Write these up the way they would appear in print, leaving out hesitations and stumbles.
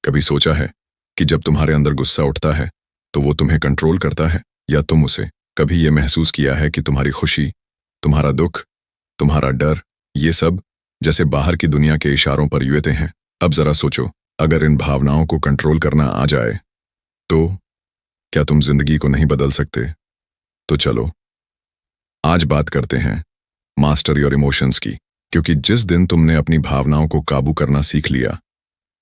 कभी सोचा है कि जब तुम्हारे अंदर गुस्सा उठता है तो वो तुम्हें कंट्रोल करता है या तुम उसे? कभी ये महसूस किया है कि तुम्हारी खुशी, तुम्हारा दुख, तुम्हारा डर, ये सब जैसे बाहर की दुनिया के इशारों पर युएते हैं? अब जरा सोचो, अगर इन भावनाओं को कंट्रोल करना आ जाए तो क्या तुम जिंदगी को नहीं बदल सकते? तो चलो आज बात करते हैं मास्टर योर इमोशंस की, क्योंकि जिस दिन तुमने अपनी भावनाओं को काबू करना सीख लिया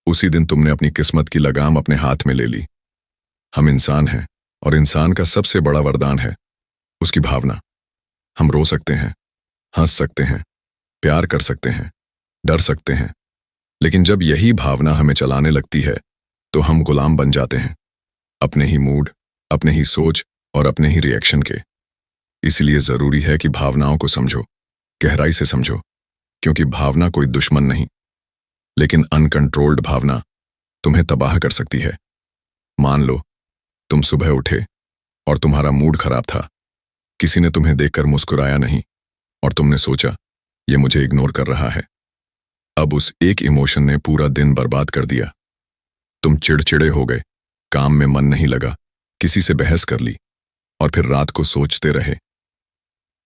उसी दिन तुमने अपनी किस्मत की लगाम अपने हाथ में ले ली। हम इंसान हैं और इंसान का सबसे बड़ा वरदान है उसकी भावना। हम रो सकते हैं, हंस सकते हैं, प्यार कर सकते हैं, डर सकते हैं, लेकिन जब यही भावना हमें चलाने लगती है तो हम गुलाम बन जाते हैं, अपने ही मूड, अपने ही सोच और अपने ही रिएक्शन के। इसलिए जरूरी है कि भावनाओं को समझो, गहराई से समझो, क्योंकि भावना कोई दुश्मन नहीं, लेकिन अनकंट्रोल्ड भावना तुम्हें तबाह कर सकती है। मान लो तुम सुबह उठे और तुम्हारा मूड खराब था, किसी ने तुम्हें देखकर मुस्कुराया नहीं और तुमने सोचा ये मुझे इग्नोर कर रहा है। अब उस एक इमोशन ने पूरा दिन बर्बाद कर दिया। तुम चिड़चिड़े हो गए, काम में मन नहीं लगा, किसी से बहस कर ली और फिर रात को सोचते रहे,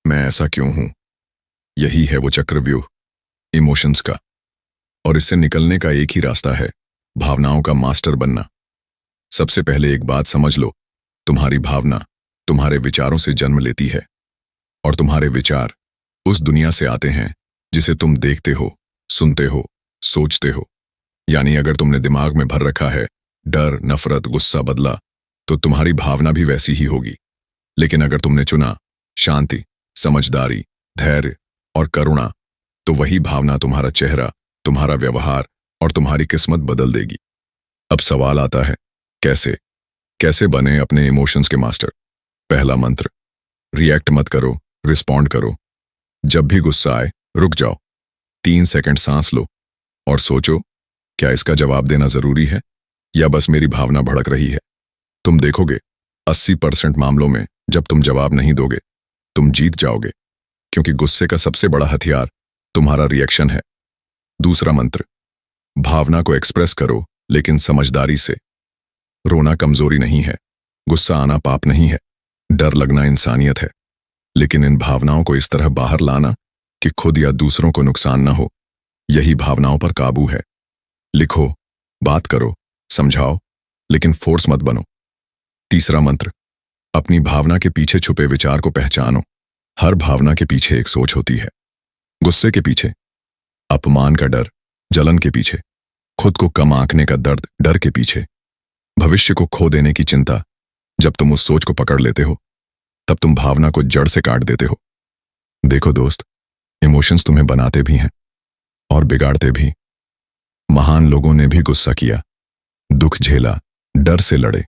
मैं ऐसा क्यों हूं? यही है वो चक्रव्यूह इमोशंस का, और इससे निकलने का एक ही रास्ता है, भावनाओं का मास्टर बनना। सबसे पहले एक बात समझ लो, तुम्हारी भावना तुम्हारे विचारों से जन्म लेती है और तुम्हारे विचार उस दुनिया से आते हैं जिसे तुम देखते हो, सुनते हो, सोचते हो। यानी अगर तुमने दिमाग में भर रखा है डर, नफरत, गुस्सा, बदला, तो तुम्हारी भावना भी वैसी ही होगी। लेकिन अगर तुमने चुना शांति, समझदारी, धैर्य और करुणा, तो वही भावना तुम्हारा चेहरा, तुम्हारा व्यवहार और तुम्हारी किस्मत बदल देगी। अब सवाल आता है, कैसे बने अपने इमोशंस के मास्टर? पहला मंत्र, रिएक्ट मत करो, रिस्पॉन्ड करो। जब भी गुस्सा आए रुक जाओ, 3 सेकंड सांस लो और सोचो, क्या इसका जवाब देना जरूरी है या बस मेरी भावना भड़क रही है? तुम देखोगे 80% मामलों में जब तुम जवाब नहीं दोगे तुम जीत जाओगे, क्योंकि गुस्से का सबसे बड़ा हथियार तुम्हारा रिएक्शन है। दूसरा मंत्र, भावना को एक्सप्रेस करो लेकिन समझदारी से। रोना कमजोरी नहीं है, गुस्सा आना पाप नहीं है, डर लगना इंसानियत है, लेकिन इन भावनाओं को इस तरह बाहर लाना कि खुद या दूसरों को नुकसान ना हो, यही भावनाओं पर काबू है। लिखो, बात करो, समझाओ, लेकिन फोर्स मत बनो। तीसरा मंत्र, अपनी भावना के पीछे छुपे विचार को पहचानो। हर भावना के पीछे एक सोच होती है। गुस्से के पीछे अपमान का डर, जलन के पीछे खुद को कम आंकने का दर्द, डर के पीछे भविष्य को खो देने की चिंता। जब तुम उस सोच को पकड़ लेते हो तब तुम भावना को जड़ से काट देते हो। देखो दोस्त, इमोशंस तुम्हें बनाते भी हैं और बिगाड़ते भी। महान लोगों ने भी गुस्सा किया, दुख झेला, डर से लड़े,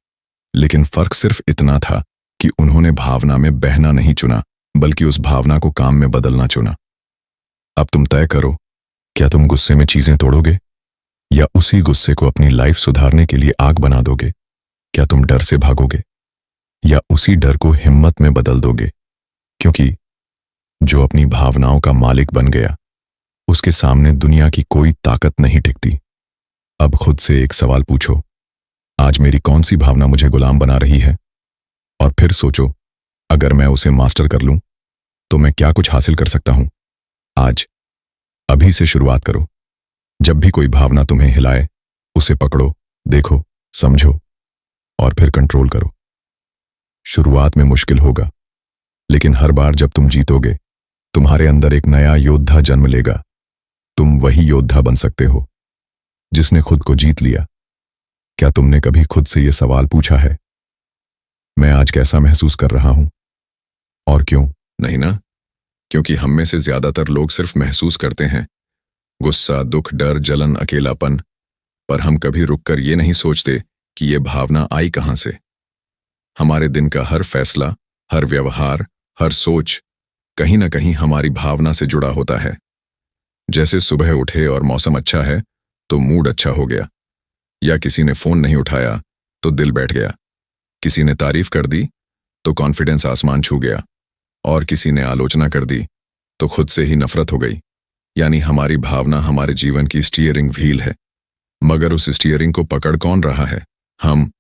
लेकिन फर्क सिर्फ इतना था कि उन्होंने भावना में बहना नहीं चुना, बल्कि उस भावना को काम में बदलना चुना। अब तुम तय करो, क्या तुम गुस्से में चीजें तोड़ोगे या उसी गुस्से को अपनी लाइफ सुधारने के लिए आग बना दोगे? क्या तुम डर से भागोगे या उसी डर को हिम्मत में बदल दोगे? क्योंकि जो अपनी भावनाओं का मालिक बन गया उसके सामने दुनिया की कोई ताकत नहीं टिकती। अब खुद से एक सवाल पूछो, आज मेरी कौन सी भावना मुझे गुलाम बना रही है? और फिर सोचो, अगर मैं उसे मास्टर कर लूं तो मैं क्या कुछ हासिल कर सकता हूं। आज अभी से शुरुआत करो। जब भी कोई भावना तुम्हें हिलाए उसे पकड़ो, देखो, समझो और फिर कंट्रोल करो। शुरुआत में मुश्किल होगा, लेकिन हर बार जब तुम जीतोगे तुम्हारे अंदर एक नया योद्धा जन्म लेगा। तुम वही योद्धा बन सकते हो जिसने खुद को जीत लिया। क्या तुमने कभी खुद से यह सवाल पूछा है, मैं आज कैसा महसूस कर रहा हूं और क्यों? नहीं ना, क्योंकि हम में से ज्यादातर लोग सिर्फ महसूस करते हैं गुस्सा, दुख, डर, जलन, अकेलापन, पर हम कभी रुककर ये नहीं सोचते कि ये भावना आई कहां से। हमारे दिन का हर फैसला, हर व्यवहार, हर सोच कहीं ना कहीं हमारी भावना से जुड़ा होता है। जैसे सुबह उठे और मौसम अच्छा है तो मूड अच्छा हो गया, या किसी ने फोन नहीं उठाया तो दिल बैठ गया, किसी ने तारीफ कर दी तो कॉन्फिडेंस आसमान छू गया, और किसी ने आलोचना कर दी तो खुद से ही नफरत हो गई। यानी हमारी भावना हमारे जीवन की स्टीयरिंग व्हील है। मगर उस स्टीयरिंग को पकड़ कौन रहा है, हम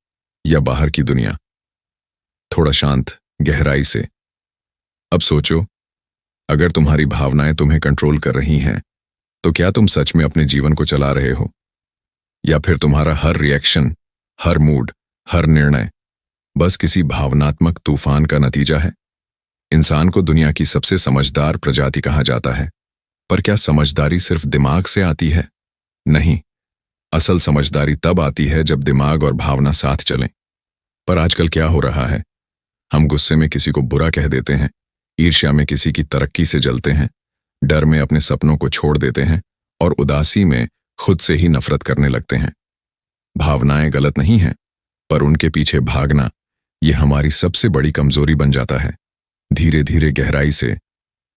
या बाहर की दुनिया? थोड़ा शांत, गहराई से अब सोचो, अगर तुम्हारी भावनाएं तुम्हें कंट्रोल कर रही हैं, तो क्या तुम सच में अपने जीवन को चला रहे हो? या फिर तुम्हारा हर रिएक्शन, हर मूड, हर निर्णय बस किसी भावनात्मक तूफान का नतीजा है? इंसान को दुनिया की सबसे समझदार प्रजाति कहा जाता है, पर क्या समझदारी सिर्फ दिमाग से आती है? नहीं, असल समझदारी तब आती है जब दिमाग और भावना साथ चलें। पर आजकल क्या हो रहा है? हम गुस्से में किसी को बुरा कह देते हैं, ईर्ष्या में किसी की तरक्की से जलते हैं, डर में अपने सपनों को छोड़ देते हैं और उदासी में खुद से ही नफरत करने लगते हैं। भावनाएं गलत नहीं हैं, पर उनके पीछे भागना ये हमारी सबसे बड़ी कमजोरी बन जाता है। धीरे धीरे, गहराई से,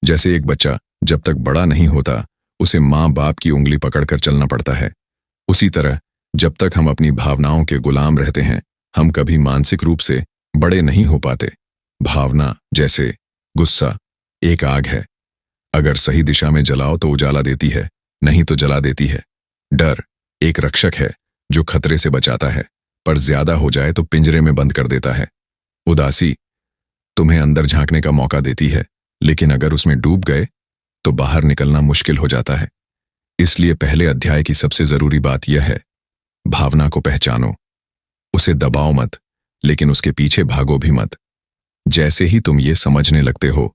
जैसे एक बच्चा जब तक बड़ा नहीं होता उसे माँ बाप की उंगली पकड़कर चलना पड़ता है, उसी तरह जब तक हम अपनी भावनाओं के गुलाम रहते हैं, हम कभी मानसिक रूप से बड़े नहीं हो पाते। भावना, जैसे गुस्सा, एक आग है। अगर सही दिशा में जलाओ तो उजाला देती है, नहीं तो जला देती है। डर एक रक्षक है जो खतरे से बचाता है, पर ज्यादा हो जाए तो पिंजरे में बंद कर देता है। उदासी तुम्हें अंदर झांकने का मौका देती है, लेकिन अगर उसमें डूब गए तो बाहर निकलना मुश्किल हो जाता है। इसलिए पहले अध्याय की सबसे जरूरी बात यह है, भावना को पहचानो। उसे दबाओ मत, लेकिन उसके पीछे भागो भी मत। जैसे ही तुम ये समझने लगते हो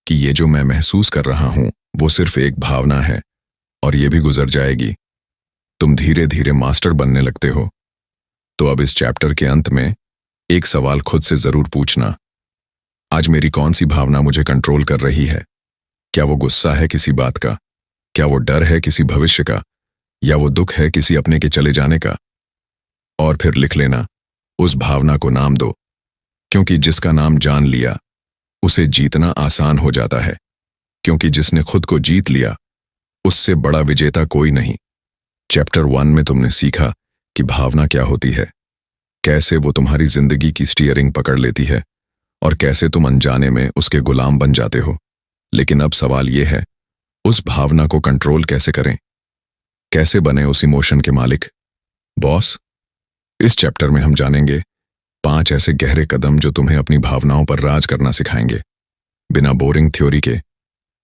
कि ये जो मैं महसूस कर रहा हूं वो सिर्फ एक भावना है और ये भी गुजर जाएगी, तुम धीरे धीरे मास्टर बनने लगते हो। तो अब इस चैप्टर के अंत में एक सवाल खुद से जरूर पूछना, आज मेरी कौन सी भावना मुझे कंट्रोल कर रही है? क्या वो गुस्सा है किसी बात का? क्या वो डर है किसी भविष्य का? या वो दुख है किसी अपने के चले जाने का? और फिर लिख लेना, उस भावना को नाम दो, क्योंकि जिसका नाम जान लिया उसे जीतना आसान हो जाता है, क्योंकि जिसने खुद को जीत लिया उससे बड़ा विजेता कोई नहीं। चैप्टर 1 में तुमने सीखा कि भावना क्या होती है, कैसे वो तुम्हारी जिंदगी की स्टीयरिंग पकड़ लेती है और कैसे तुम अनजाने में उसके गुलाम बन जाते हो। लेकिन अब सवाल यह है, उस भावना को कंट्रोल कैसे करें? कैसे बने उस इमोशन के मालिक, बॉस? इस चैप्टर में हम जानेंगे 5 ऐसे गहरे कदम जो तुम्हें अपनी भावनाओं पर राज करना सिखाएंगे, बिना बोरिंग थ्योरी के,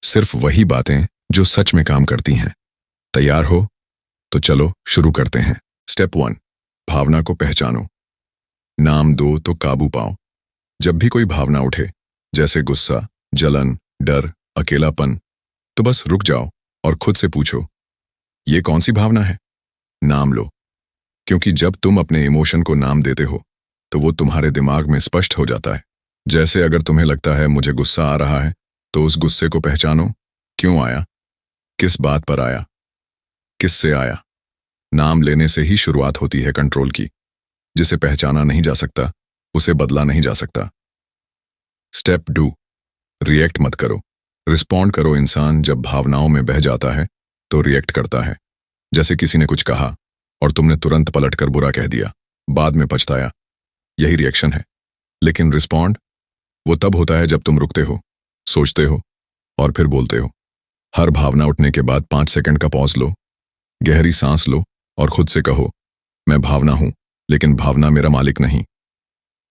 सिर्फ वही बातें जो सच में काम करती हैं। तैयार हो? तो चलो शुरू करते हैं। स्टेप 1, भावना को पहचानो। नाम दो तो काबू पाओ। जब भी कोई भावना उठे, जैसे गुस्सा, जलन, डर, अकेलापन, तो बस रुक जाओ और खुद से पूछो, ये कौन सी भावना है? नाम लो, क्योंकि जब तुम अपने इमोशन को नाम देते हो तो वो तुम्हारे दिमाग में स्पष्ट हो जाता है। जैसे अगर तुम्हें लगता है मुझे गुस्सा आ रहा है, तो उस गुस्से को पहचानो। क्यों आया? किस बात पर आया? किससे आया? नाम लेने से ही शुरुआत होती है कंट्रोल की। जिसे पहचाना नहीं जा सकता उसे बदला नहीं जा सकता। स्टेप 2, रिएक्ट मत करो, रिस्पॉन्ड करो। इंसान जब भावनाओं में बह जाता है तो रिएक्ट करता है। जैसे किसी ने कुछ कहा और तुमने तुरंत पलटकर बुरा कह दिया, बाद में पछताया, यही रिएक्शन है। लेकिन रिस्पॉन्ड वो तब होता है जब तुम रुकते हो, सोचते हो और फिर बोलते हो। हर भावना उठने के बाद 5 सेकंड का पॉज लो, गहरी सांस लो और खुद से कहो, मैं भावना हूं, लेकिन भावना मेरा मालिक नहीं।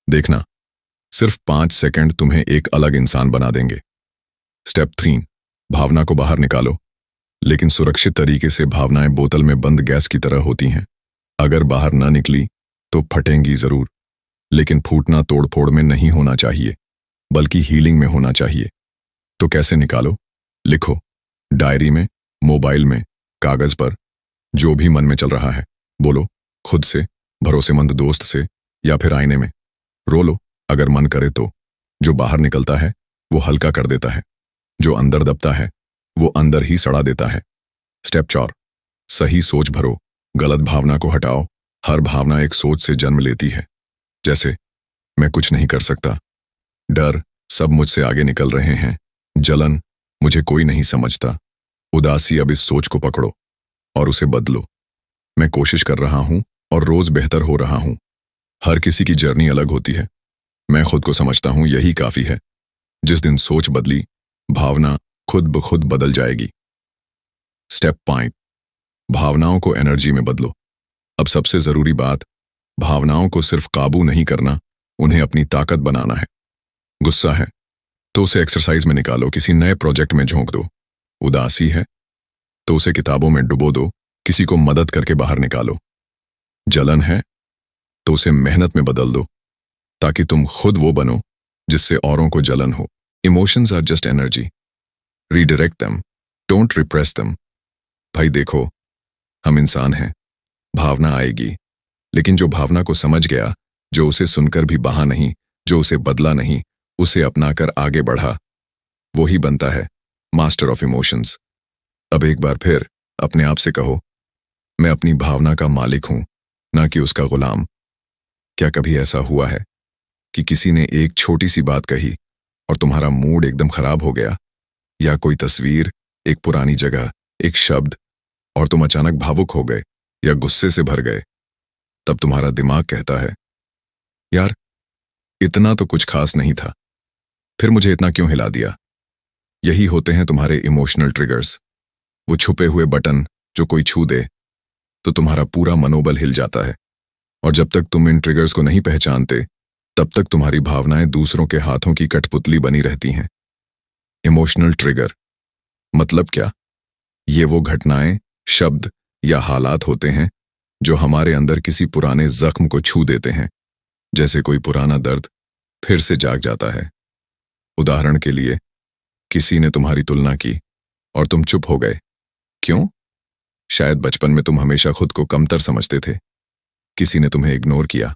देखना, सिर्फ 5 सेकंड तुम्हें एक अलग इंसान बना देंगे। स्टेप 3, भावना को बाहर निकालो, लेकिन सुरक्षित तरीके से। भावनाएं बोतल में बंद गैस की तरह होती हैं। अगर बाहर न निकली तो फटेंगी जरूर, लेकिन फूटना तोड़फोड़ में नहीं होना चाहिए, बल्कि हीलिंग में होना चाहिए। तो कैसे निकालो? लिखो, डायरी में, मोबाइल में, कागज पर, जो भी मन में चल रहा है। बोलो खुद से, भरोसेमंद दोस्त से, या फिर आईने में। रो लो अगर मन करे तो। जो बाहर निकलता है वो हल्का कर देता है, जो अंदर दबता है वो अंदर ही सड़ा देता है। स्टेप 4, सही सोच भरो, गलत भावना को हटाओ। हर भावना एक सोच से जन्म लेती है, जैसे मैं कुछ नहीं कर सकता, डर, सब मुझसे आगे निकल रहे हैं, जलन, मुझे कोई नहीं समझता, उदासी। अब इस सोच को पकड़ो और उसे बदलो। मैं कोशिश कर रहा हूं और रोज बेहतर हो रहा हूं। हर किसी की जर्नी अलग होती है, मैं खुद को समझता हूं, यही काफी है। जिस दिन सोच बदली, भावना खुद ब खुद बदल जाएगी। स्टेप 5, भावनाओं को एनर्जी में बदलो। अब सबसे जरूरी बात, भावनाओं को सिर्फ काबू नहीं करना, उन्हें अपनी ताकत बनाना है। गुस्सा है तो उसे एक्सरसाइज में निकालो, किसी नए प्रोजेक्ट में झोंक दो। उदासी है तो उसे किताबों में डुबो दो, किसी को मदद करके बाहर निकालो। जलन है तो उसे मेहनत में बदल दो, ताकि तुम खुद वो बनो जिससे औरों को जलन हो। Emotions are just energy, redirect them, don't repress them. भाई देखो, हम इंसान हैं, भावना आएगी, लेकिन जो भावना को समझ गया, जो उसे सुनकर भी बहा नहीं, जो उसे बदला नहीं, उसे अपनाकर आगे बढ़ा, वो ही बनता है मास्टर ऑफ इमोशंस। अब एक बार फिर अपने आप से कहो, मैं अपनी भावना का मालिक हूं, ना कि उसका गुलाम। क्या कभी ऐसा हुआ है कि किसी ने एक छोटी सी बात कही और तुम्हारा मूड एकदम खराब हो गया, या कोई तस्वीर, एक पुरानी जगह, एक शब्द, और तुम अचानक भावुक हो गए या गुस्से से भर गए? तब तुम्हारा दिमाग कहता है, यार इतना तो कुछ खास नहीं था, फिर मुझे इतना क्यों हिला दिया? यही होते हैं तुम्हारे इमोशनल ट्रिगर्स, वो छुपे हुए बटन जो कोई छू दे तो तुम्हारा पूरा मनोबल हिल जाता है। और जब तक तुम इन ट्रिगर्स को नहीं पहचानते, तब तक तुम्हारी भावनाएं दूसरों के हाथों की कठपुतली बनी रहती हैं। इमोशनल ट्रिगर मतलब क्या? ये वो घटनाएं, शब्द या हालात होते हैं जो हमारे अंदर किसी पुराने जख्म को छू देते हैं, जैसे कोई पुराना दर्द फिर से जाग जाता है। उदाहरण के लिए, किसी ने तुम्हारी तुलना की और तुम चुप हो गए। क्यों? शायद बचपन में तुम हमेशा खुद को कमतर समझते थे। किसी ने तुम्हें इग्नोर किया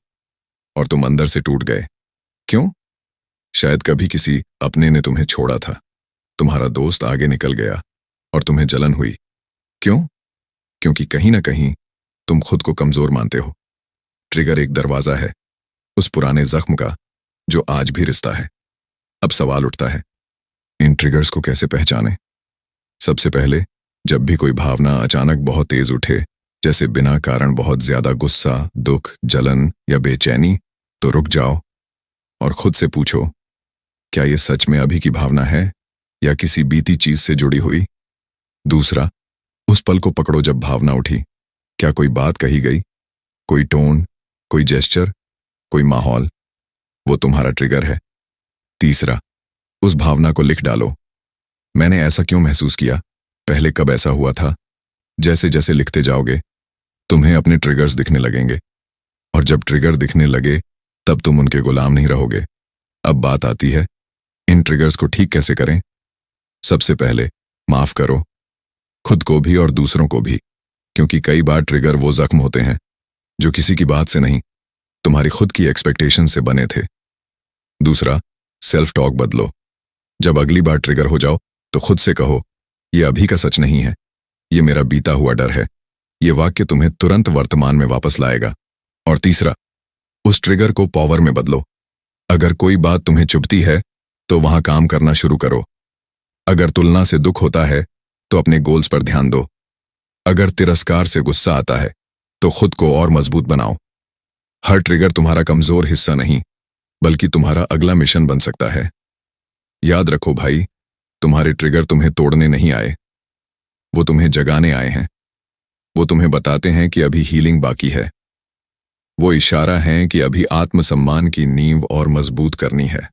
और तुम अंदर से टूट गए। क्यों? शायद कभी किसी अपने ने तुम्हें छोड़ा था, तुम्हारा दोस्त आगे निकल गया और तुम्हें जलन हुई। क्यों? क्योंकि कहीं ना कहीं तुम खुद को कमजोर मानते हो। ट्रिगर एक दरवाजा है उस पुराने जख्म का जो आज भी रिश्ता है। अब सवाल उठता है, इन ट्रिगर्स को कैसे पहचानें? सबसे पहले, जब भी कोई भावना अचानक बहुत तेज उठे, जैसे बिना कारण बहुत ज्यादा गुस्सा, दुख, जलन या बेचैनी, तो रुक जाओ और खुद से पूछो, क्या ये सच में अभी की भावना है या किसी बीती चीज से जुड़ी हुई? दूसरा, उस पल को पकड़ो जब भावना उठी। क्या कोई बात कही गई, कोई टोन, कोई जेस्चर, कोई माहौल? वो तुम्हारा ट्रिगर है। तीसरा, उस भावना को लिख डालो। मैंने ऐसा क्यों महसूस किया, पहले कब ऐसा हुआ था? जैसे जैसे लिखते जाओगे, तुम्हें अपने ट्रिगर्स दिखने लगेंगे, और जब ट्रिगर दिखने लगे, तब तुम उनके गुलाम नहीं रहोगे। अब बात आती है, इन ट्रिगर्स को ठीक कैसे करें? सबसे पहले, माफ करो, खुद को भी और दूसरों को भी, क्योंकि कई बार ट्रिगर वो जख्म होते हैं जो किसी की बात से नहीं, तुम्हारी खुद की एक्सपेक्टेशन से बने थे। दूसरा, सेल्फ टॉक बदलो। जब अगली बार ट्रिगर हो जाओ तो खुद से कहो, ये अभी का सच नहीं है, ये मेरा बीता हुआ डर है। ये वाक्य तुम्हें तुरंत वर्तमान में वापस लाएगा। और तीसरा, उस ट्रिगर को पावर में बदलो। अगर कोई बात तुम्हें चुभती है तो वहां काम करना शुरू करो। अगर तुलना से दुख होता है तो अपने गोल्स पर ध्यान दो। अगर तिरस्कार से गुस्सा आता है तो खुद को और मजबूत बनाओ। हर ट्रिगर तुम्हारा कमजोर हिस्सा नहीं, बल्कि तुम्हारा अगला मिशन बन सकता है। याद रखो भाई, तुम्हारे ट्रिगर तुम्हें तोड़ने नहीं आए, वो तुम्हें जगाने आए हैं। वो तुम्हें बताते हैं कि अभी हीलिंग बाकी है। वो इशारा है कि अभी आत्मसम्मान की नींव और मजबूत करनी है।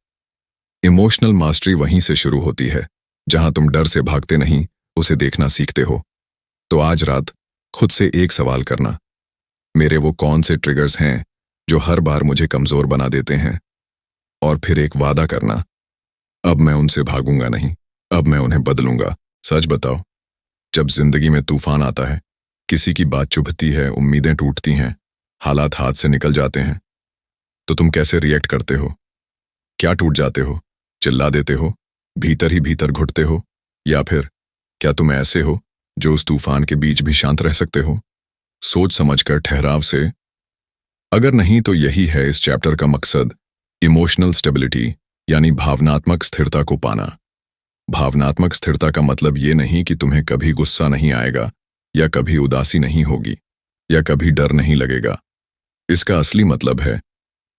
इमोशनल मास्टरी वहीं से शुरू होती है, जहां तुम डर से भागते नहीं, उसे देखना सीखते हो। तो आज रात खुद से एक सवाल करना, मेरे वो कौन से ट्रिगर्स हैं जो हर बार मुझे कमजोर बना देते हैं? और फिर एक वादा करना, अब मैं उनसे भागूंगा नहीं, अब मैं उन्हें बदलूंगा। सच बताओ, जब जिंदगी में तूफान आता है, किसी की बात चुभती है, उम्मीदें टूटती हैं, हालात हाथ से निकल जाते हैं, तो तुम कैसे रिएक्ट करते हो? क्या टूट जाते हो? चिल्ला देते हो? भीतर ही भीतर घुटते हो? या फिर क्या तुम ऐसे हो जो उस तूफान के बीच भी शांत रह सकते हो, सोच समझकर, ठहराव से? अगर नहीं, तो यही है इस चैप्टर का मकसद, इमोशनल स्टेबिलिटी, यानी भावनात्मक स्थिरता को पाना। भावनात्मक स्थिरता का मतलब ये नहीं कि तुम्हें कभी गुस्सा नहीं आएगा, या कभी उदासी नहीं होगी, या कभी डर नहीं लगेगा। इसका असली मतलब है,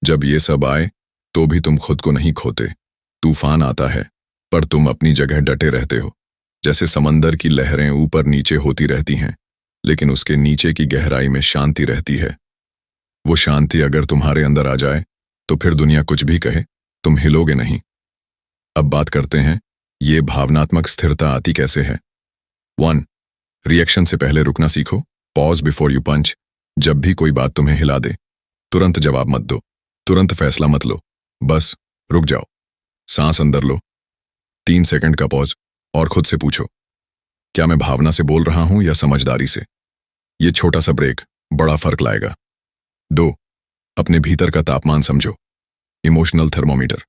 जब ये सब आए तो भी तुम खुद को नहीं खोते। तूफान आता है पर तुम अपनी जगह डटे रहते हो, जैसे समंदर की लहरें ऊपर नीचे होती रहती हैं, लेकिन उसके नीचे की गहराई में शांति रहती है। वो शांति अगर तुम्हारे अंदर आ जाए तो फिर दुनिया कुछ भी कहे, तुम हिलोगे नहीं। अब बात करते हैं ये भावनात्मक स्थिरता आती कैसे है। 1. रिएक्शन से पहले रुकना सीखो। Pause before you punch. जब भी कोई बात तुम्हें हिला दे, तुरंत जवाब मत दो, तुरंत फैसला मत लो, बस रुक जाओ, सांस अंदर लो, 3 सेकंड का पॉज और खुद से पूछो, क्या मैं भावना से बोल रहा हूं या समझदारी से। ये छोटा सा ब्रेक बड़ा फर्क लाएगा। 2. अपने भीतर का तापमान समझो। Emotional thermometer.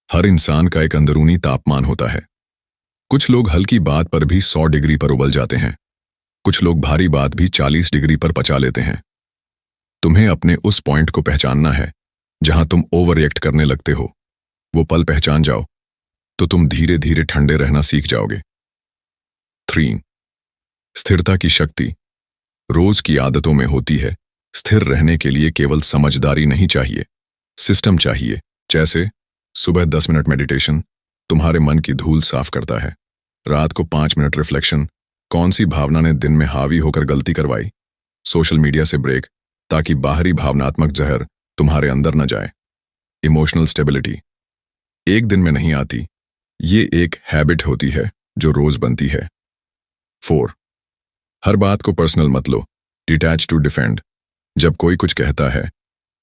हर इंसान का एक अंदरूनी तापमान होता है। कुछ लोग हल्की बात पर भी 100 डिग्री पर उबल जाते हैं, कुछ लोग भारी बात भी 40 डिग्री पर पचा लेते हैं। तुम्हें अपने उस पॉइंट को पहचानना है जहां तुम ओवर रिएक्ट करने लगते हो। वो पल पहचान जाओ तो तुम धीरे धीरे ठंडे रहना सीख जाओगे। 3. स्थिरता की शक्ति रोज की आदतों में होती है। स्थिर रहने के लिए केवल समझदारी नहीं चाहिए, सिस्टम चाहिए। जैसे सुबह 10 मिनट मेडिटेशन तुम्हारे मन की धूल साफ करता है। रात को 5 मिनट रिफ्लेक्शन, कौन सी भावना ने दिन में हावी होकर गलती करवाई। सोशल मीडिया से ब्रेक ताकि बाहरी भावनात्मक जहर तुम्हारे अंदर न जाए। इमोशनल स्टेबिलिटी एक दिन में नहीं आती, ये एक हैबिट होती है जो रोज बनती है। 4. हर बात को पर्सनल मत लो। Detach to defend. जब कोई कुछ कहता है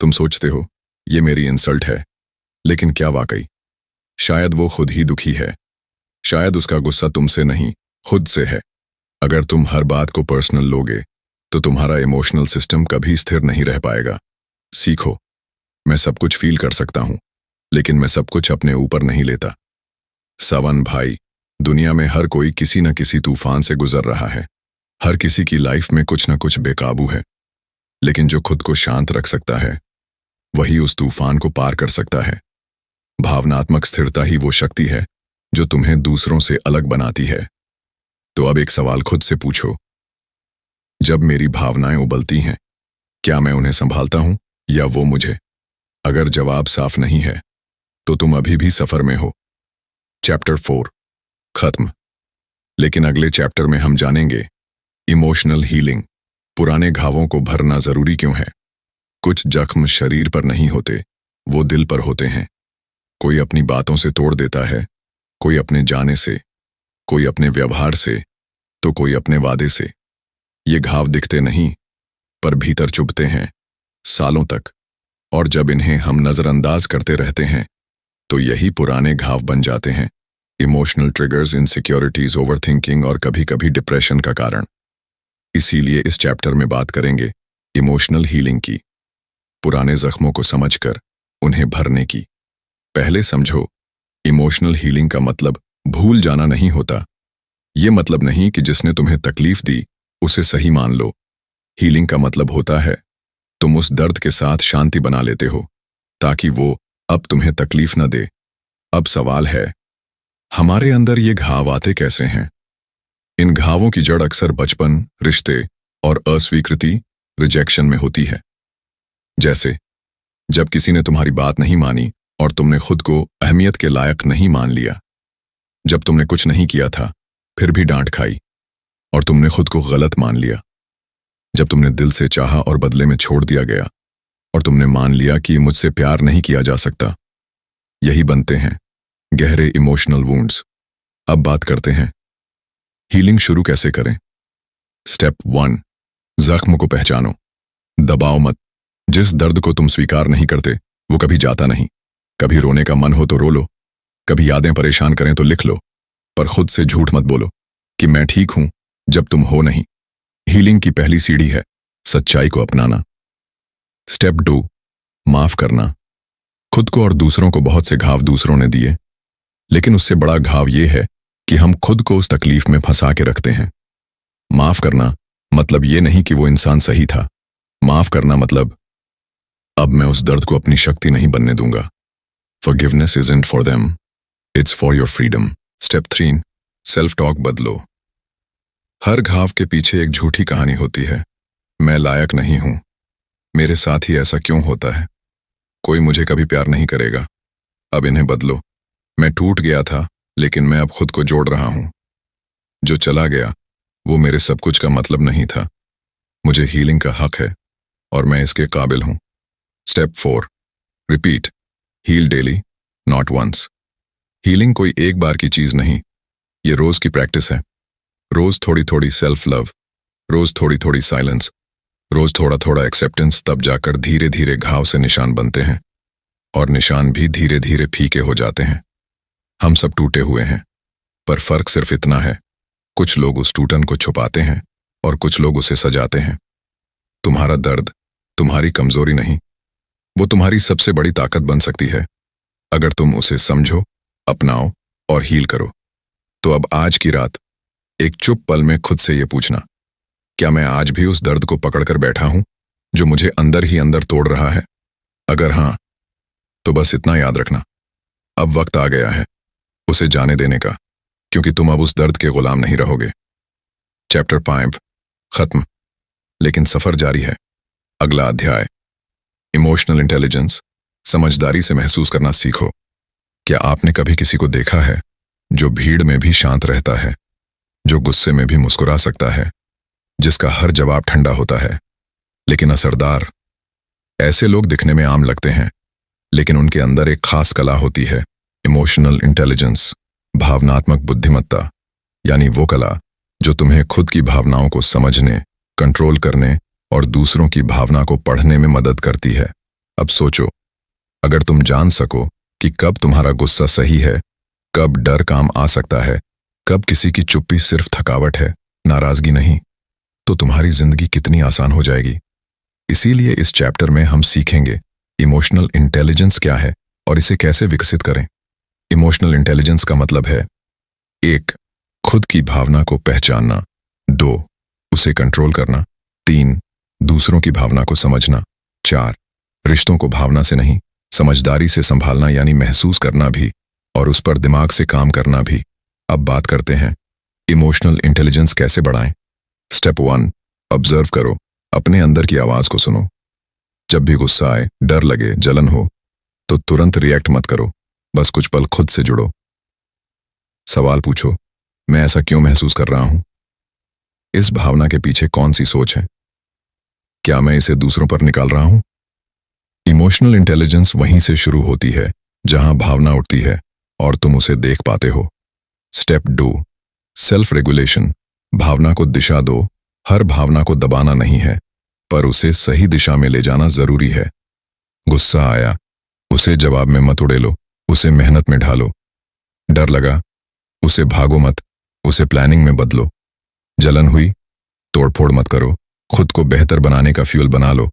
तुम सोचते हो ये मेरी इंसल्ट है, लेकिन क्या वाकई? शायद वो खुद ही दुखी है, शायद उसका गुस्सा तुमसे नहीं खुद से है। अगर तुम हर बात को पर्सनल लोगे तो तुम्हारा इमोशनल सिस्टम कभी स्थिर नहीं रह पाएगा। सीखो, मैं सब कुछ फील कर सकता हूं, लेकिन मैं सब कुछ अपने ऊपर नहीं लेता। सवन भाई, दुनिया में हर कोई किसी न किसी तूफान से गुजर रहा है। हर किसी की लाइफ में कुछ न कुछ बेकाबू है, लेकिन जो खुद को शांत रख सकता है वही उस तूफान को पार कर सकता है। भावनात्मक स्थिरता ही वो शक्ति है जो तुम्हें दूसरों से अलग बनाती है। तो अब एक सवाल खुद से पूछो, जब मेरी भावनाएं उबलती हैं, क्या मैं उन्हें संभालता हूं या वो मुझे? अगर जवाब साफ नहीं है तो तुम अभी भी सफर में हो। चैप्टर 4 खत्म। लेकिन अगले चैप्टर में हम जानेंगे इमोशनल हीलिंग। पुराने घावों को भरना जरूरी क्यों है? कुछ जख्म शरीर पर नहीं होते, वो दिल पर होते हैं। कोई अपनी बातों से तोड़ देता है, कोई अपने जाने से, कोई अपने व्यवहार से, तो कोई अपने वादे से। ये घाव दिखते नहीं पर भीतर चुभते हैं सालों तक, और जब इन्हें हम नजरअंदाज करते रहते हैं तो यही पुराने घाव बन जाते हैं। इमोशनल ट्रिगर्स, इनसिक्योरिटीज, ओवरथिंकिंग और कभी कभी डिप्रेशन का कारण। इसीलिए इस चैप्टर में बात करेंगे इमोशनल हीलिंग की, पुराने जख्मों को समझकर उन्हें भरने की। पहले समझो, इमोशनल हीलिंग का मतलब भूल जाना नहीं होता। ये मतलब नहीं कि जिसने तुम्हें तकलीफ दी उसे सही मान लो। हीलिंग का मतलब होता है तुम उस दर्द के साथ शांति बना लेते हो ताकि वो अब तुम्हें तकलीफ न दे। अब सवाल है, हमारे अंदर ये घाव आते कैसे हैं? इन घावों की जड़ अक्सर बचपन, रिश्ते और अस्वीकृति, रिजेक्शन में होती है। जैसे जब किसी ने तुम्हारी बात नहीं मानी और तुमने खुद को अहमियत के लायक नहीं मान लिया। जब तुमने कुछ नहीं किया था फिर भी डांट खाई और तुमने खुद को गलत मान लिया। जब तुमने दिल से चाहा और बदले में छोड़ दिया गया और तुमने मान लिया कि मुझसे प्यार नहीं किया जा सकता। यही बनते हैं गहरे इमोशनल वुंड्स। अब बात करते हैं हीलिंग शुरू कैसे करें। स्टेप 1, जख्म को पहचानो। दबाओ मत। जिस दर्द को तुम स्वीकार नहीं करते वो कभी जाता नहीं। कभी रोने का मन हो तो रो लो, कभी यादें परेशान करें तो लिख लो, पर खुद से झूठ मत बोलो कि मैं ठीक हूं जब तुम हो नहीं। हीलिंग की पहली सीढ़ी है सच्चाई को अपनाना। स्टेप 2, माफ करना। खुद को और दूसरों को बहुत से घाव दूसरों ने दिए, लेकिन उससे बड़ा घाव यह है कि हम खुद को उस तकलीफ में फंसा के रखते हैं। माफ करना मतलब ये नहीं कि वो इंसान सही था। माफ करना मतलब अब मैं उस दर्द को अपनी शक्ति नहीं बनने दूंगा। Forgiveness isn't for them, it's for your freedom. Step 3, self talk बदलो। हर घाव के पीछे एक झूठी कहानी होती है। मैं लायक नहीं हूं, मेरे साथ ही ऐसा क्यों होता है, कोई मुझे कभी प्यार नहीं करेगा। अब इन्हें बदलो। मैं टूट गया था लेकिन मैं अब खुद को जोड़ रहा हूं। जो चला गया वो मेरे सब कुछ का मतलब नहीं था, मुझे हीलिंग का हक है और मैं इसके काबिल हूं। Step 4, repeat, heal daily, not once. Healing कोई एक बार की चीज नहीं, ये रोज की प्रैक्टिस है। रोज थोड़ी थोड़ी सेल्फ लव, रोज थोड़ी थोड़ी साइलेंस, रोज थोड़ा थोड़ा एक्सेप्टेंस, तब जाकर धीरे धीरे घाव से निशान बनते हैं और निशान भी धीरे धीरे फीके हो जाते हैं। हम सब टूटे हुए हैं, पर फर्क सिर्फ इतना है, कुछ लोग उस टूटन को छुपाते हैं और कुछ लोग उसे सजाते हैं। तुम्हारा दर्द तुम्हारी कमजोरी नहीं, वो तुम्हारी सबसे बड़ी ताकत बन सकती है, अगर तुम उसे समझो, अपनाओ और हील करो। तो अब आज की रात एक चुप पल में खुद से ये पूछना, क्या मैं आज भी उस दर्द को पकड़कर बैठा हूं जो मुझे अंदर ही अंदर तोड़ रहा है? अगर हां, तो बस इतना याद रखना, अब वक्त आ गया है उसे जाने देने का, क्योंकि तुम अब उस दर्द के गुलाम नहीं रहोगे। चैप्टर 5 खत्म, लेकिन सफर जारी है। अगला अध्याय, इमोशनल इंटेलिजेंस, समझदारी से महसूस करना सीखो। क्या आपने कभी किसी को देखा है जो भीड़ में भी शांत रहता है, जो गुस्से में भी मुस्कुरा सकता है, जिसका हर जवाब ठंडा होता है लेकिन असरदार? ऐसे लोग दिखने में आम लगते हैं, लेकिन उनके अंदर एक खास कला होती है, इमोशनल इंटेलिजेंस, भावनात्मक बुद्धिमत्ता, यानी वो कला जो तुम्हें खुद की भावनाओं को समझने, कंट्रोल करने और दूसरों की भावना को पढ़ने में मदद करती है। अब सोचो, अगर तुम जान सको कि कब तुम्हारा गुस्सा सही है, कब डर काम आ सकता है, कब किसी की चुप्पी सिर्फ थकावट है, नाराजगी नहीं, तो तुम्हारी जिंदगी कितनी आसान हो जाएगी। इसीलिए इस चैप्टर में हम सीखेंगे इमोशनल इंटेलिजेंस क्या है और इसे कैसे विकसित करें। इमोशनल इंटेलिजेंस का मतलब है 1. खुद की भावना को पहचानना, 2. उसे कंट्रोल करना, 3. दूसरों की भावना को समझना, 4. रिश्तों को भावना से नहीं समझदारी से संभालना, यानी महसूस करना भी और उस पर दिमाग से काम करना भी। अब बात करते हैं इमोशनल इंटेलिजेंस कैसे बढ़ाएं। स्टेप 1, ऑब्जर्व करो, अपने अंदर की आवाज को सुनो। जब भी गुस्सा आए, डर लगे, जलन हो, तो तुरंत रिएक्ट मत करो, बस कुछ पल खुद से जुड़ो। सवाल पूछो, मैं ऐसा क्यों महसूस कर रहा हूं? इस भावना के पीछे कौन सी सोच है? क्या मैं इसे दूसरों पर निकाल रहा हूं? इमोशनल इंटेलिजेंस वहीं से शुरू होती है जहां भावना उठती है और तुम उसे देख पाते हो। स्टेप 2, सेल्फ रेगुलेशन, भावना को दिशा दो। हर भावना को दबाना नहीं है, पर उसे सही दिशा में ले जाना जरूरी है। गुस्सा आया, उसे जवाब में मत उड़ेलो, उसे मेहनत में ढालो। डर लगा, उसे भागो मत, उसे प्लानिंग में बदलो। जलन हुई, तोड़फोड़ मत करो, खुद को बेहतर बनाने का फ्यूल बना लो।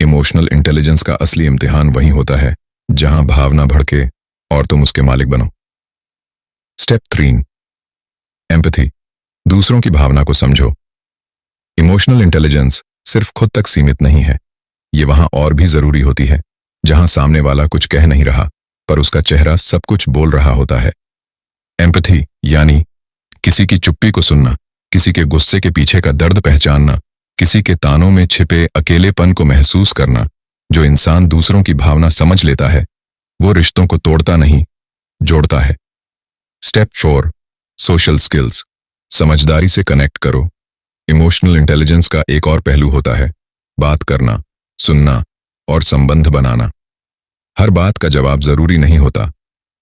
इमोशनल इंटेलिजेंस का असली इम्तिहान वहीं होता है जहां भावना भड़के और तुम उसके मालिक बनो। स्टेप 3, एम्पैथी, दूसरों की भावना को समझो। इमोशनल इंटेलिजेंस सिर्फ खुद तक सीमित नहीं है, ये वहां और भी जरूरी होती है जहां सामने वाला कुछ कह नहीं रहा, पर उसका चेहरा सब कुछ बोल रहा होता है। एम्पैथी यानी किसी की चुप्पी को सुनना, किसी के गुस्से के पीछे का दर्द पहचानना, किसी के तानों में छिपे अकेलेपन को महसूस करना। जो इंसान दूसरों की भावना समझ लेता है, वो रिश्तों को तोड़ता नहीं, जोड़ता है। स्टेप 4, सोशल स्किल्स, समझदारी से कनेक्ट करो। इमोशनल इंटेलिजेंस का एक और पहलू होता है बात करना, सुनना और संबंध बनाना। हर बात का जवाब जरूरी नहीं होता,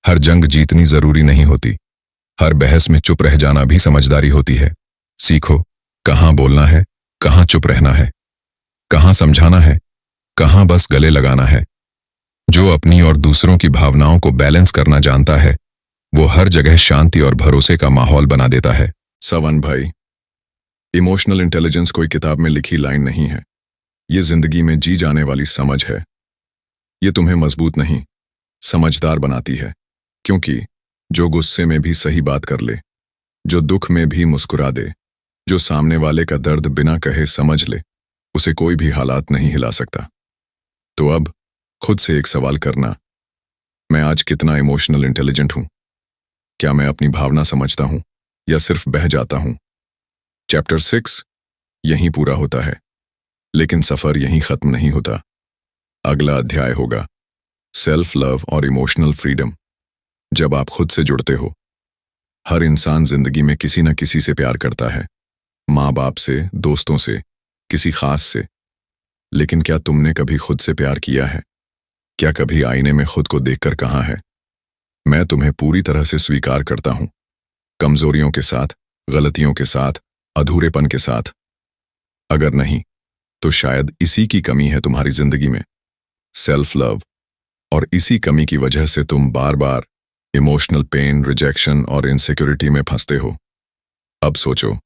हर जंग जीतनी जरूरी नहीं होती, हर बहस में चुप रह जाना भी समझदारी होती है। सीखो कहां बोलना है, कहां चुप रहना है, कहां समझाना है, कहां बस गले लगाना है। जो अपनी और दूसरों की भावनाओं को बैलेंस करना जानता है, वो हर जगह शांति और भरोसे का माहौल बना देता है। सवन भाई, इमोशनल इंटेलिजेंस कोई किताब में लिखी लाइन नहीं है, ये जिंदगी में जी जाने वाली समझ है। ये तुम्हें मजबूत नहीं, समझदार बनाती है, क्योंकि जो गुस्से में भी सही बात कर ले, जो दुख में भी मुस्कुरा दे, जो सामने वाले का दर्द बिना कहे समझ ले, उसे कोई भी हालात नहीं हिला सकता। तो अब खुद से एक सवाल करना, मैं आज कितना इमोशनल इंटेलिजेंट हूं? क्या मैं अपनी भावना समझता हूं या सिर्फ बह जाता हूं? चैप्टर 6 यहीं पूरा होता है, लेकिन सफर यहीं खत्म नहीं होता। अगला अध्याय होगा सेल्फ लव और इमोशनल फ्रीडम। जब आप खुद से जुड़ते हो, हर इंसान जिंदगी में किसी न किसी से प्यार करता है, माँ बाप से, दोस्तों से, किसी खास से। लेकिन क्या तुमने कभी खुद से प्यार किया है? क्या कभी आईने में खुद को देखकर कहा है, मैं तुम्हें पूरी तरह से स्वीकार करता हूं, कमजोरियों के साथ, गलतियों के साथ, अधूरेपन के साथ? अगर नहीं, तो शायद इसी की कमी है तुम्हारी जिंदगी में, सेल्फ लव। और इसी कमी की वजह से तुम बार बार इमोशनल पेन, रिजेक्शन और इनसिक्योरिटी में फंसते हो। अब सोचो,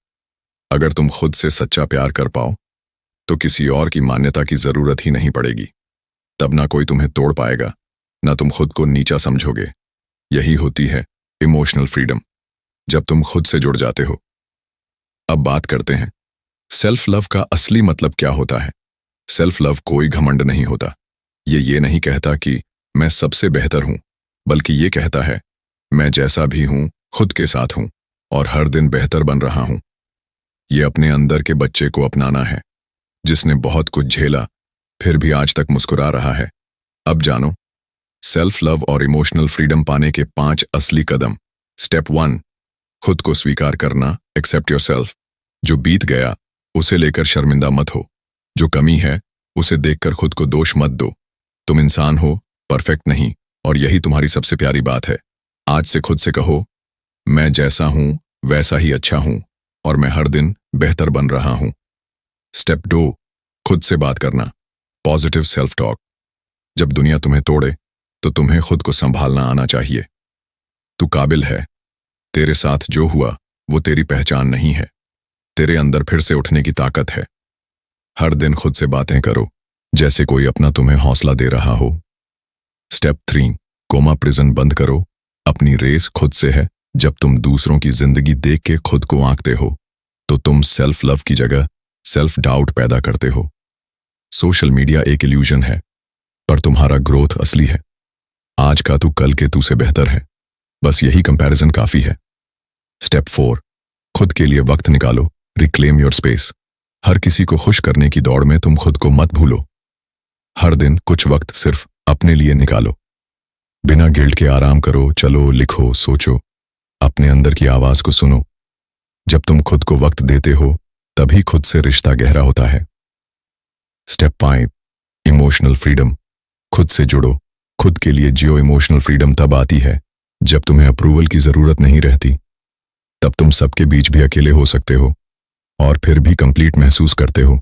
अगर तुम खुद से सच्चा प्यार कर पाओ तो किसी और की मान्यता की जरूरत ही नहीं पड़ेगी। तब ना कोई तुम्हें तोड़ पाएगा, ना तुम खुद को नीचा समझोगे। यही होती है इमोशनल फ्रीडम, जब तुम खुद से जुड़ जाते हो। अब बात करते हैं सेल्फ लव का असली मतलब क्या होता है। सेल्फ लव कोई घमंड नहीं होता। ये नहीं कहता कि मैं सबसे बेहतर हूं, बल्कि ये कहता है मैं जैसा भी हूं खुद के साथ हूं और हर दिन बेहतर बन रहा हूं। ये अपने अंदर के बच्चे को अपनाना है, जिसने बहुत कुछ झेला फिर भी आज तक मुस्कुरा रहा है। अब जानो सेल्फ लव और इमोशनल फ्रीडम पाने के 5 असली कदम। स्टेप 1, खुद को स्वीकार करना, एक्सेप्ट योरसेल्फ। जो बीत गया उसे लेकर शर्मिंदा मत हो। जो कमी है उसे देखकर खुद को दोष मत दो। तुम इंसान हो, परफेक्ट नहीं, और यही तुम्हारी सबसे प्यारी बात है। आज से खुद से कहो, मैं जैसा हूं वैसा ही अच्छा हूं और मैं हर दिन बेहतर बन रहा हूं। स्टेप 2, खुद से बात करना, पॉजिटिव सेल्फ टॉक। जब दुनिया तुम्हें तोड़े तो तुम्हें खुद को संभालना आना चाहिए। तू काबिल है, तेरे साथ जो हुआ वो तेरी पहचान नहीं है, तेरे अंदर फिर से उठने की ताकत है। हर दिन खुद से बातें करो जैसे कोई अपना तुम्हें हौसला दे रहा हो। स्टेप 3, कोमा प्रिजन बंद करो। अपनी रेस खुद से है। जब तुम दूसरों की जिंदगी देख के खुद को आंकते हो तो तुम सेल्फ लव की जगह सेल्फ डाउट पैदा करते हो। सोशल मीडिया एक इल्यूजन है, पर तुम्हारा ग्रोथ असली है। आज का तू कल के तू से बेहतर है, बस यही कंपैरिजन काफी है। स्टेप 4, खुद के लिए वक्त निकालो, रिक्लेम योर स्पेस। हर किसी को खुश करने की दौड़ में तुम खुद को मत भूलो। हर दिन कुछ वक्त सिर्फ अपने लिए निकालो। बिना गिल्ट के आराम करो, चलो, लिखो, सोचो, अपने अंदर की आवाज को सुनो। जब तुम खुद को वक्त देते हो तभी खुद से रिश्ता गहरा होता है। Step 5, emotional freedom. खुद से जुड़ो, खुद के लिए जियो। इमोशनल फ्रीडम तब आती है जब तुम्हें अप्रूवल की जरूरत नहीं रहती। तब तुम सबके बीच भी अकेले हो सकते हो और फिर भी कंप्लीट महसूस करते हो।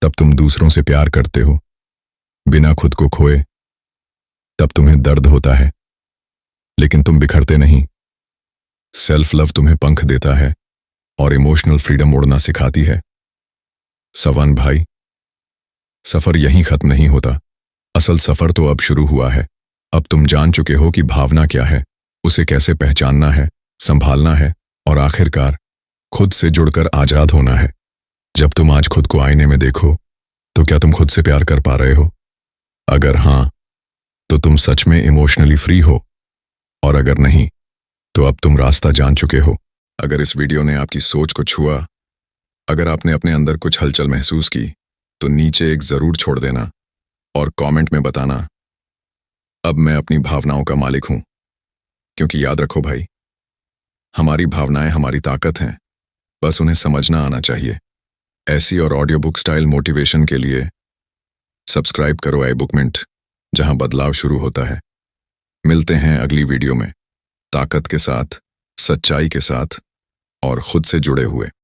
तब तुम दूसरों से प्यार करते हो बिना खुद को खोए। तब तुम्हें दर्द होता है लेकिन तुम बिखरते नहीं। सेल्फ लव तुम्हें पंख देता है और इमोशनल फ्रीडम उड़ना सिखाती है। सवन भाई, सफर यहीं खत्म नहीं होता। असल सफर तो अब शुरू हुआ है। अब तुम जान चुके हो कि भावना क्या है, उसे कैसे पहचानना है, संभालना है और आखिरकार खुद से जुड़कर आजाद होना है। जब तुम आज खुद को आईने में देखो तो क्या तुम खुद से प्यार कर पा रहे हो? अगर हां, तो तुम सच में इमोशनली फ्री हो, और अगर नहीं, तो अब तुम रास्ता जान चुके हो। अगर इस वीडियो ने आपकी सोच को छुआ, अगर आपने अपने अंदर कुछ हलचल महसूस की, तो नीचे एक जरूर छोड़ देना और कमेंट में बताना, अब मैं अपनी भावनाओं का मालिक हूं। क्योंकि याद रखो भाई, हमारी भावनाएं हमारी ताकत हैं, बस उन्हें समझना आना चाहिए। ऐसी और ऑडियो बुक स्टाइल मोटिवेशन के लिए सब्सक्राइब करो आई बुक मिंट, जहां बदलाव शुरू होता है। मिलते हैं अगली वीडियो में, ताकत के साथ, सच्चाई के साथ और खुद से जुड़े हुए।